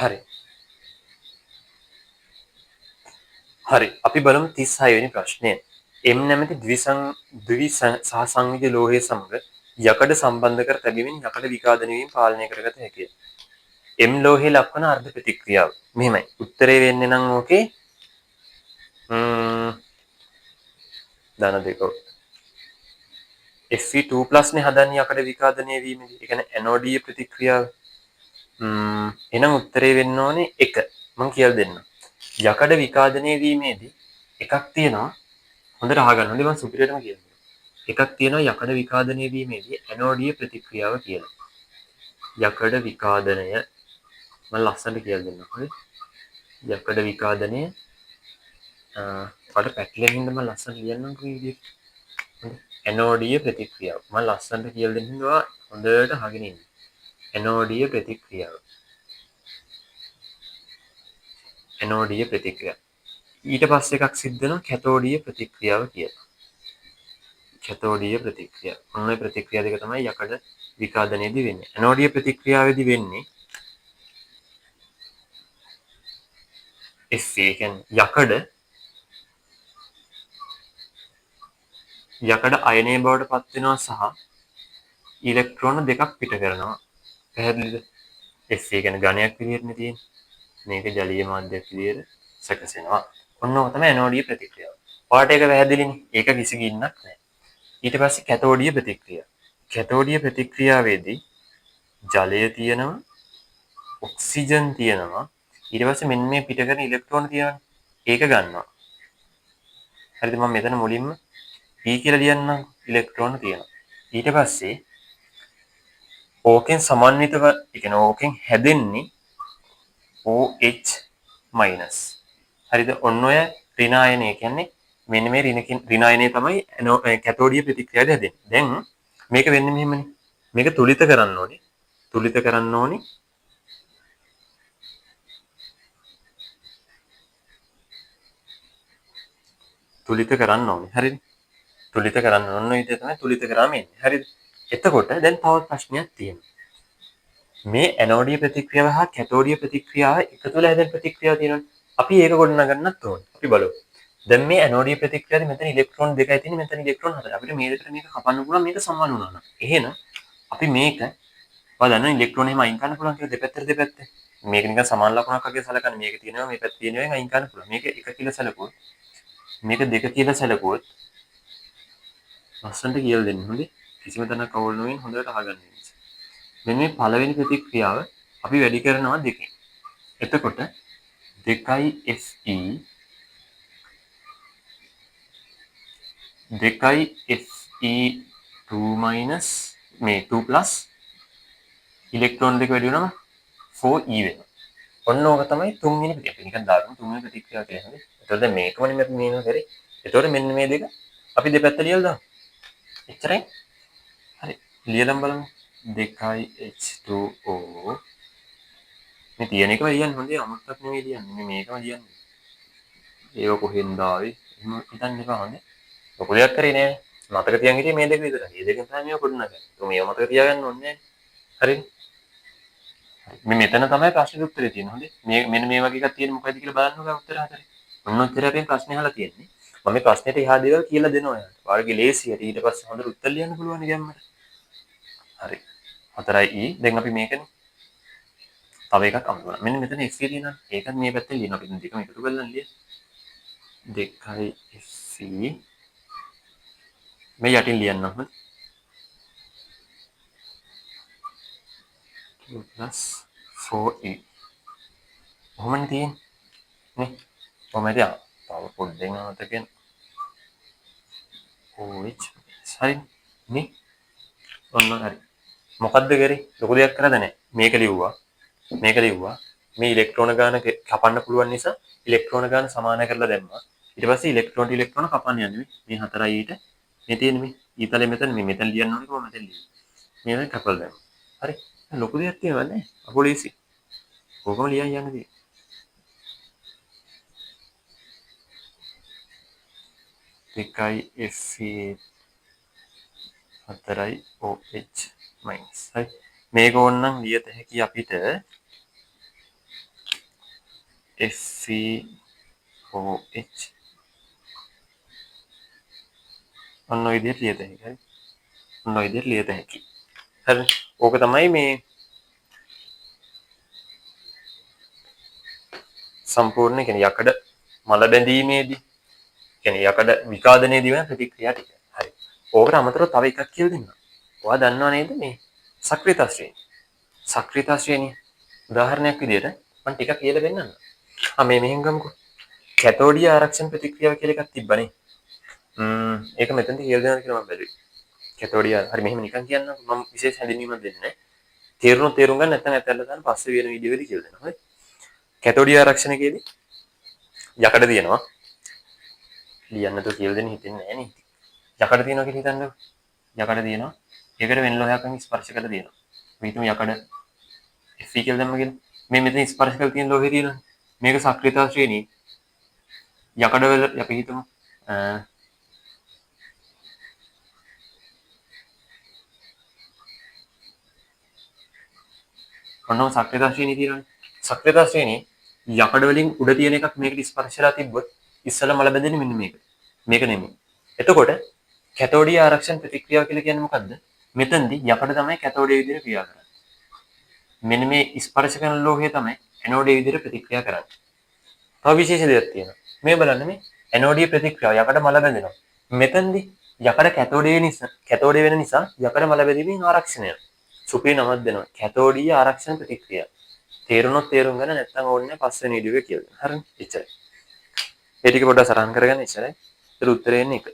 හරි. හරි. අපි බලමු 36 වෙනි ප්‍රශ්නය. M නැමැති සහසංවිධ ලෝහය සමග යකඩ සම්බන්ධ කර තැබීමෙන් යකඩ විකාදනය වීම පාලනය කරගත හැකිය. M ලෝහයේ ලක්වන අර්ධ ප්‍රතික්‍රියාව. මෙහෙමයි. උත්තරේ වෙන්නේ නම් ඕකේ ධන දෙක. Fe2+ නේ හදන්නේ යකඩ විකාදනය වීමේදී. ඒ කියන්නේ ඇනෝඩීය ප්‍රතික්‍රියාව. එහෙනම් උත්තරේ වෙන්න ඕනේ 1. මම කියලා දෙන්නම්. යකඩ විකාදනය වීමේදී එකක් තියෙනවා. හොඳට අහගන්න. හොඳේ මම සුපිරියටම කියන්නම්. එකක් තියෙනවා යකඩ විකාදනය වීමේදී ඇනෝඩීය ප්‍රතික්‍රියාව කියලා. යකඩ විකාදනය මම ලස්සනට කියලා දෙන්නම්. හරි? යකඩ විකාදනය ඔයාලට පැටලෙන හින්දා මම ලස්සනට ලියන්නම් කොයි විදිහට. ඇනෝඩීය ප්‍රතික්‍රියාව. මම ලස්සනට කියලා දෙන්න හින්දා හොඳට අහගෙන ඉන්න. ඇනෝඩීය ප්‍රතික්‍රියාව. ඇනෝඩීය ප්‍රතික්‍රියාව. ඊට පස්සේ එකක් සිද්ධ වෙනවා කැතෝඩීය ප්‍රතික්‍රියාව කියලා. කැතෝඩීය ප්‍රතික්‍රියාව. ඔන්න ඔය ප්‍රතික්‍රියා දෙක තමයි යකඩ විකාදනයේදී වෙන්නේ. ඇනෝඩීය ප්‍රතික්‍රියාවේදී වෙන්නේ Fe කියන්නේ යකඩ අයනය බවට පත් වෙනවා සහ ඉලෙක්ට්‍රෝන දෙකක් පිට කරනවා. පැහැදිලිද? Fe කියන්නේ ඝනයක් විදිහටනේ තියෙන්නේ. මේක ජලීය මාධ්‍යයක් විදිහට සැකසෙනවා. ඔන්න ඔක තමයි ඇනෝඩීය ප්‍රතික්‍රියාව. ඔයාලට ඒක පැහැදිලිනේ. ඒක කිසි ගින්නක් නැහැ. ඊට පස්සේ කැතෝඩීය ප්‍රතික්‍රියාව. කැතෝඩීය ප්‍රතික්‍රියාවේදී ජලය තියෙනවා, ඔක්සිජන් තියෙනවා. ඊට පස්සේ මෙන්න මේ පිට කරන ඉලෙක්ට්‍රෝන තියෙනවානේ. ඒක ගන්නවා. හරිද? මම මෙතන මුලින්ම P කියලා ලියන්නම්. ඉලෙක්ට්‍රෝන තියෙනවා. ඊට පස්සේ ඕකෙන් සමන්විතව, ඒ කියන්නේ ඕකෙන් හැදෙන්නේ OH-. හරිද? ඔන්න ඔය ඍණ කියන්නේ මෙන්න මේ ඍණ අයනය තමයි කැතෝඩීය ප්‍රතික්‍රියාවේ හැදෙන්නේ. දැන් මේක වෙන්නේ මෙහෙමනේ. මේක තුලිත කරන්න ඕනේ. තුලිත කරන්න ඕනේ. තුලිත කරන්න ඕනේ. හරිද? තුලිත කරන්න ඕන විදිහ තමයි තුලිත කරාම එන්නේ. හරිද? එතකොට දැන් තව ප්‍රශ්නයක් තියෙනවා. මේ ඇනෝඩීය ප්‍රතික්‍රියාව හා කැතෝඩීය ප්‍රතික්‍රියාව එකතු වෙලා හැදෙන ප්‍රතික්‍රියාව තියෙනවනේ. අපි ඒක ගොඩනගන්නත් ඕනේ. අපි බලමු. දැන් මේ ඇනෝඩීය ප්‍රතික්‍රියාවේ මෙතන ඉලෙක්ට්‍රෝන දෙකයි තියෙන්නේ, මෙතන ඉලෙක්ට්‍රෝන හතරයි. අපිට මේ දෙකට මේක කපන්න පුළුවන්, මේක සමාන වුණා නම්. එහෙනම් අපි මේක බලන්න ඉලෙක්ට්‍රෝන එහෙම අයින් කරන්න පුළුවන් කියලා දෙපැත්තට. මේක නිකන් සමාන ලකුණක් වගේ සලකන්නේ. මේක තියෙනවා, මේ පැත්තේ තියෙනවා අයින් කරන්න පුළුවන්. මේක 1 කියලා සැලකුවොත්, මේක 2 කියලා සැලකුවොත් ලස්සනට කියලා දෙන්න. හොඳේ. කිසිම තැනක් අවුල් නොවෙන් හොඳට අහගන්න. මෙන්න මේ පළවෙනි ප්‍රතික්‍රියාව අපි වැඩි කරනවා 2කින්. එතකොට 2Fe 2Fe2- මේ 2+ ඉලෙක්ට්‍රෝන දෙක වැඩි වුණාම 4e වෙනවා. ඔන්න ඕක තමයි තුන්වෙනි ප්‍රතික්‍රියාව. නිකන් දාගමු තුන්වෙනි ප්‍රතික්‍රියාව කියලා හරි. එතකොට දැන් මේකමනේ අපි මේවා කරේ. එතකොට මෙන්න මේ දෙක අපි දෙපැත්ත ලියලා දාමු. එච්චරයි. හරි. ලියලම් බලමු. 2H2O මේ තියෙන එකම ලියන්න හොඳේ අමුත්තක් නෙවෙයි ලියන්නේ. මේ මේකම ලියන්නේ. ඒක කොහෙන්ද ආවේ? එහෙම හිතන්න එපා හොඳේ. ලොකු දෙයක් කරේ නෑ. මතක තියන් හිටියේ මේ දෙක විතරයි. මේ දෙකෙන් තමයි මේක ගොඩනගන්නේ. તો මේව මතක තියාගන්න ඕනේ නෑනේ. හරිද? මේ මෙතන තමයි ප්‍රශ්නෙට උත්තරේ තියෙන්නේ. හොඳේ. මේ මෙන්න මේ වගේ එකක් තියෙන්නේ මොකයිද කියලා බලන්නකෝ උත්තර හතරේ. ඔන්න උත්තරය අපෙන් ප්‍රශ්නේ අහලා තියෙන්නේ. මම මේ ප්‍රශ්නෙට එහා දේවල් කියලා දෙනවා ඔයාලට. ඔයාලගේ ලේසියට ඊට පස්සේ හොඳට උත්තර ලියන්න පුළුවන් ගැම්මට. හරි. 4i. දැන් අපි මේකනේ තව එකක් අමු කරනවා. මෙන්න මෙතන Fe තියෙනවා. ඒකත් මේ පැත්තෙන් ලියනවා. අපි දෙකම එකතු කරලා ලියන්න. 2Fe මේ යටින් ලියන්නම්. 2+4e. කොහොමද තියෙන්නේ? නේ? කොහොමද යා? තව පොඩ්ඩෙන් අමතකෙන් OH හරි නේ? ඔන්න හරි. මොකද්ද කරේ? ලොකු දෙයක් කරද නැහැ. මේක ලිව්වා. මේ ඉලෙක්ට්‍රෝන ගාන කපන්න පුළුවන් නිසා ඉලෙක්ට්‍රෝන ගාන සමාන කරලා දැම්මා. ඊට පස්සේ ඉලෙක්ට්‍රෝන කපන්න යන්නේ මේ 4යි ඊට මේ තියෙන්නේ මේ ඊතලෙ මෙතන මෙතන ලියන්න ඕනේ කොහොමද මෙතන ලියන්නේ. මේක කපලා දැම්මා. හරි. ලොකු දෙයක් තියෙනවද නැහැ. අපොලීසි. කොහොම ලියන් යන්නේ තියෙන්නේ. 2Fe 4යි OH-. හරි. මේක ඕනනම් ලියත හැකි අපිට FeOH ඔන්න ඔය විදිහට ලියත හැකියි. හරි. ඔන්න ඔය විදිහට ලියත හැකියි. හරි. ඕක තමයි මේ සම්පූර්ණ කියන්නේ යකඩ මල බැඳීමේදී කියන්නේ යකඩ විකාදනයේදී වෙන ප්‍රතික්‍රියා ටික. හරි. ඕකට අමතරව තව එකක් කියලා දෙන්නම්. ඔයා දන්නව නේද මේ සක්‍රීයතා ශ්‍රේණිය. සක්‍රීයතා ශ්‍රේණිය උදාහරණයක් විදිහට මම ටිකක් කියලා දෙන්නම්. මේ මෙහෙන් ගමුකෝ. කැතෝඩිය ආරක්ෂණ ප්‍රතික්‍රියාව කියලා එකක් තිබ්බනේ. ඒක මෙතනදී කියලා දෙනවා කියලා මම බැලුවේ. කැතෝඩිය හරි මෙහෙම නිකන් කියන්නම් මම විශේෂ හැඳින්වීමක් දෙන්නේ නැහැ. තේරුණොත් තේරුම් ගන්න නැත්නම් ඇතැල්ල දාන්න පස්සේ වෙන වීඩියෝ එකේදී කියලා දෙනවා. හරි. කැතෝඩිය ආරක්ෂණයේදී යකඩ තියෙනවා. ලියන්න તો කියලා දෙන්න හිතෙන්නේ නැහැ නේ. යකඩ තියෙනවා කියලා හිතන්නකෝ. යකඩ තියෙනවා. ඒකට වෙන ලෝහයක්ම ස්පර්ශ කරලා තියෙනවා. අපි හිතමු යකඩ Fe කියලා දැම්ම කියලා. මේ මෙතන ස්පර්ශ කරලා තියෙන ලෝහය තියෙනවා. මේක සක්‍රීයතා ශ්‍රේණිය. යකඩ වල අපි හිතමු ඔන්නම සක්‍රීයතා ශ්‍රේණිය තියෙනවානේ. සක්‍රීයතා ශ්‍රේණිය යකඩ වලින් උඩ තියෙන එකක් මේකට ස්පර්ශලා තිබ්බොත් ඉස්සෙල්ලා මල බැඳෙන්නේ මෙන්න මේක. මේක නෙමෙයි. එතකොට කැතෝඩිය ආරක්ෂණ ප්‍රතික්‍රියාව කියලා කියන්නේ මොකද්ද? මෙතනදී යකඩ තමයි කැතෝඩිය විදිහට ක්‍රියා කරන්නේ. මෙන්න මේ ස්පර්ශ කරන ලෝහය තමයි ඇනෝඩිය විදිහට ප්‍රතික්‍රියා කරන්නේ. තව විශේෂ දෙයක් තියෙනවා. මේ බලන්න මේ ඇනෝඩිය ප්‍රතික්‍රියාව යකඩ මල බැඳෙනවා. මෙතනදී යකඩ කැතෝඩිය වෙන නිසා යකඩ මල බැඳීමෙන් ආරක්ෂණය. සුපිරි නමක් දෙනවා. කැතෝඩිය ආරක්ෂණ ප්‍රතික්‍රියාව. තේරුණොත් තේරුම් ගන්න නැත්නම් ඕනේ පස්වෙනි වීඩියෝ එකේ කියලා. හරිනේ? එච්චරයි. ඒ ටික පොඩ්ඩක් සරහන් කරගන්න ඉස්සරයි. ඒතර උත්තරේ එන්නේ එක.